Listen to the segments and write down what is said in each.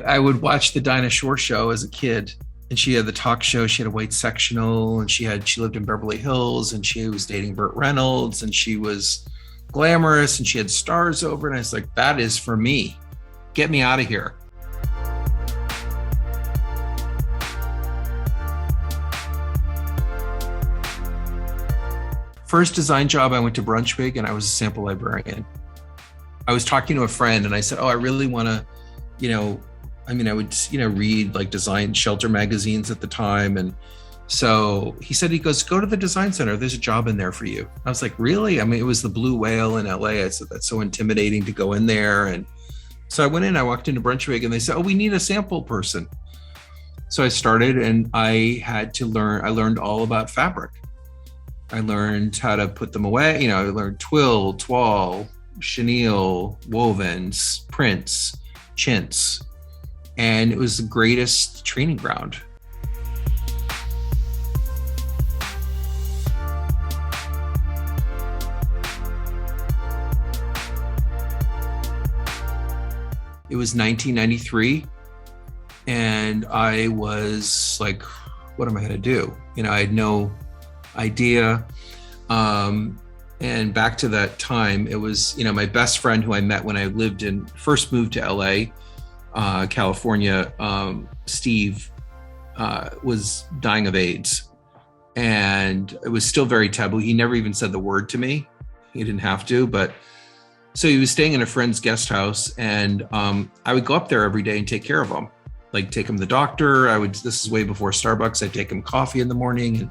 I would watch the Dinah Shore show as a kid, and she had the talk show. She had a white sectional, and she lived in Beverly Hills, and she was dating Burt Reynolds, and she was glamorous, and she had stars over. And I was like, that is for me. Get me out of here. First design job, I went to Brunswick, and I was a sample librarian. I was talking to a friend, and I said, I really want to, I would, read like design shelter magazines at the time. And so he goes, go to the design center. There's a job in there for you. I was like, really? It was the Blue Whale in LA. I said, that's so intimidating to go in there. And so I went in, I walked into Brunswick, and they said, we need a sample person. So I started, and I learned all about fabric. I learned how to put them away. I learned twill, toile, chenille, wovens, prints, chintz. And it was the greatest training ground. It was 1993, and I was like, what am I going to do? I had no idea. And back to that time, it was, my best friend who I met when I first moved to LA, California, Steve, was dying of AIDS. And it was still very taboo. He never even said the word to me. He didn't have to, but so he was staying in a friend's guest house, and I would go up there every day and take care of him, like take him to the doctor. This is way before Starbucks. I'd take him coffee in the morning. And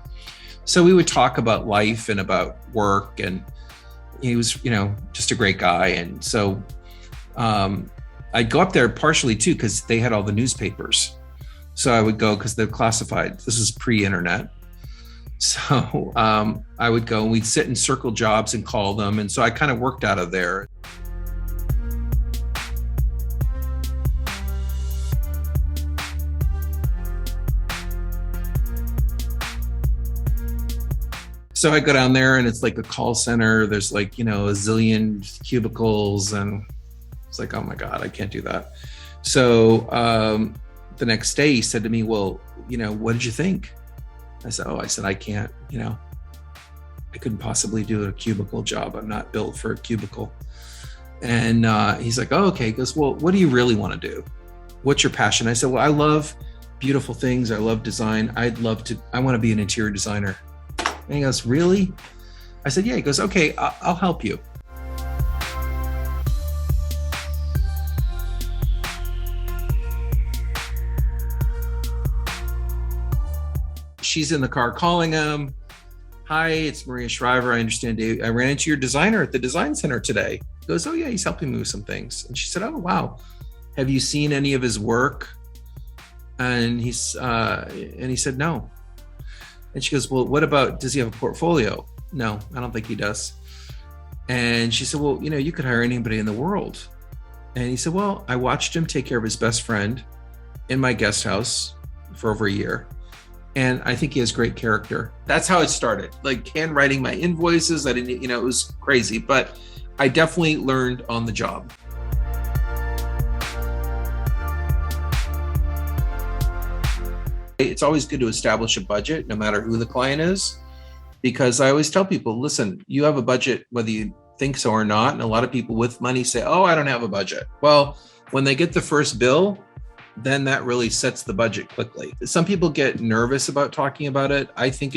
so we would talk about life and about work, and he was, just a great guy. And so I'd go up there partially too, because they had all the newspapers. So I would go because they're classified. This is pre-internet. So I would go, and we'd sit and circle jobs and call them. And so I kind of worked out of there. So I go down there, and it's like a call center. There's like, a zillion cubicles, and it's like, oh my God, I can't do that. So the next day he said to me, well, what did you think? I said, I can't, I couldn't possibly do a cubicle job. I'm not built for a cubicle. And he's like, oh, okay. He goes, well, what do you really want to do? What's your passion? I said, well, I love beautiful things. I love design. I want to be an interior designer. And he goes, really? I said, yeah. He goes, okay, I'll help you. She's in the car calling him. Hi, it's Maria Shriver. I understand, Dave. I ran into your designer at the design center today. He goes, oh yeah, he's helping me with some things. And she said, oh, wow. Have you seen any of his work? And he said, no. And she goes, well, what about, does he have a portfolio? No, I don't think he does. And she said, well, you could hire anybody in the world. And he said, well, I watched him take care of his best friend in my guest house for over a year. And I think he has great character. That's how it started. Like handwriting my invoices. I didn't, it was crazy, but I definitely learned on the job. It's always good to establish a budget, no matter who the client is, because I always tell people, listen, you have a budget, whether you think so or not. And a lot of people with money say, oh, I don't have a budget. Well, when they get the first bill, then that really sets the budget quickly. Some people get nervous about talking about it. I think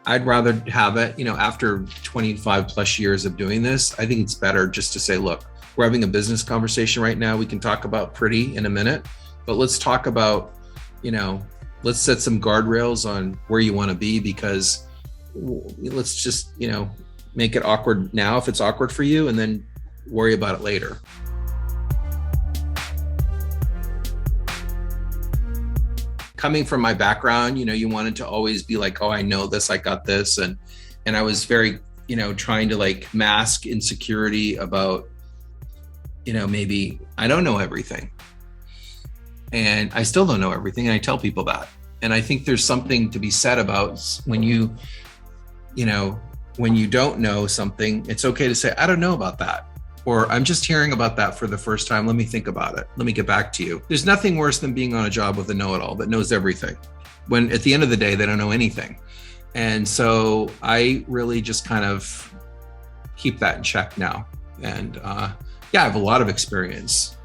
I'd rather have it, after 25 plus years of doing this, I think it's better just to say, look, we're having a business conversation right now. We can talk about pretty in a minute, but let's talk about, let's set some guardrails on where you want to be, because let's just, make it awkward now if it's awkward for you, and then worry about it later. Coming from my background, you wanted to always be like, oh, I know this, I got this. And I was very, trying to like mask insecurity about, maybe I don't know everything. And I still don't know everything. And I tell people that. And I think there's something to be said about when you don't know something, it's okay to say, I don't know about that. Or I'm just hearing about that for the first time. Let me think about it. Let me get back to you. There's nothing worse than being on a job with a know-it-all that knows everything, when at the end of the day, they don't know anything. And so I really just kind of keep that in check now. And yeah, I have a lot of experience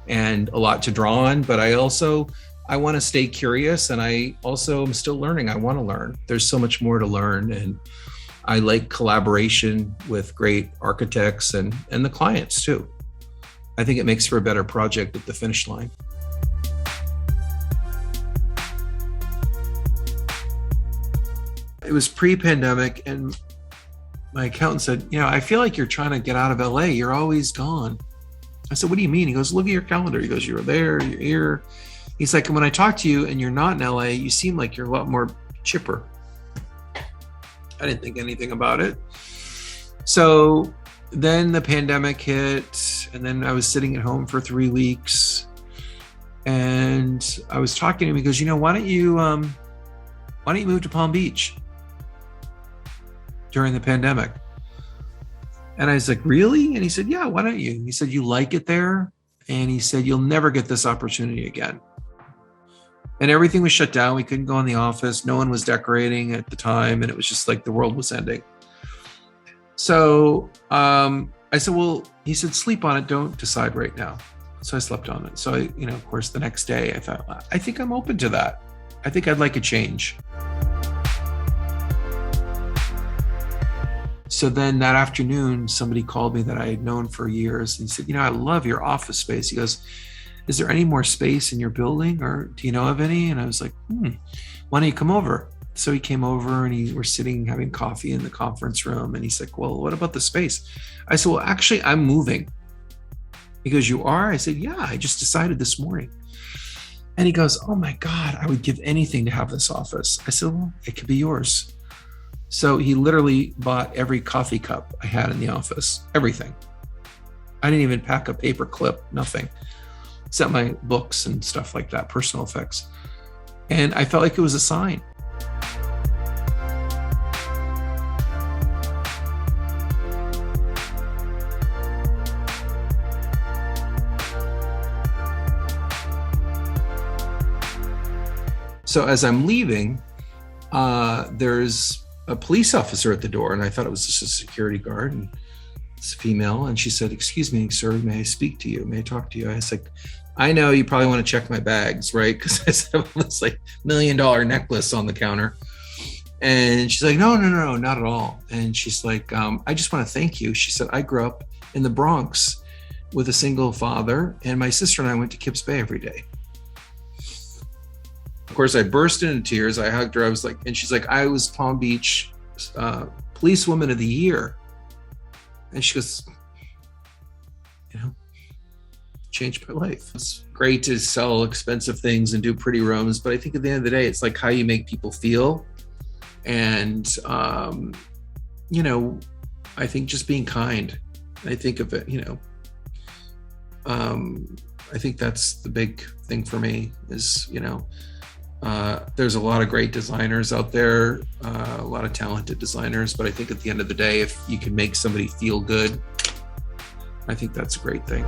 and a lot to draw on, but I want to stay curious, and I also am still learning. I want to learn. There's so much more to learn, and I like collaboration with great architects and the clients too. I think it makes for a better project at the finish line. It was pre-pandemic, and my accountant said, I feel like you're trying to get out of LA. You're always gone. I said, what do you mean? He goes, look at your calendar. He goes, you're there, you're here. He's like, when I talk to you and you're not in LA, you seem like you're a lot more chipper. I didn't think anything about it. So then the pandemic hit, and then I was sitting at home for 3 weeks, and I was talking to him. He goes, why don't you move to Palm Beach during the pandemic? And I was like, really? And he said, yeah, why don't you? He said, you like it there? And he said, you'll never get this opportunity again. And everything was shut down. We couldn't go in the office. No one was decorating at the time. And it was just like the world was ending. So I said, well, he said, sleep on it. Don't decide right now. So I slept on it. So, of course, the next day I thought, I think I'm open to that. I think I'd like a change. So then that afternoon, somebody called me that I had known for years, and he said, I love your office space. He goes, is there any more space in your building, or do you know of any? And I was like, why don't you come over? So he came over, and we're sitting having coffee in the conference room. And he's like, well, what about the space? I said, well, actually, I'm moving. He goes, you are? I said, yeah, I just decided this morning. And he goes, oh my God, I would give anything to have this office. I said, well, it could be yours. So he literally bought every coffee cup I had in the office, everything. I didn't even pack a paper clip, nothing, except my books and stuff like that, personal effects. And I felt like it was a sign. So as I'm leaving, there's a police officer at the door, and I thought it was just a security guard, and it's female. And she said, excuse me, sir, may I speak to you? May I talk to you? I was like, I know you probably want to check my bags, right? Because I have this like $1 million necklace on the counter. And she's like, no, not at all. And she's like, I just want to thank you. She said, I grew up in the Bronx with a single father, and my sister and I went to Kips Bay every day. Of course, I burst into tears. I hugged her. I was like, and she's like, I was Palm Beach Policewoman of the Year. And she goes, changed my life. It's great to sell expensive things and do pretty rooms, but I think at the end of the day, it's like how you make people feel. And, I think just being kind. I think of it, I think that's the big thing for me is, there's a lot of great designers out there, a lot of talented designers, but I think at the end of the day, if you can make somebody feel good, I think that's a great thing.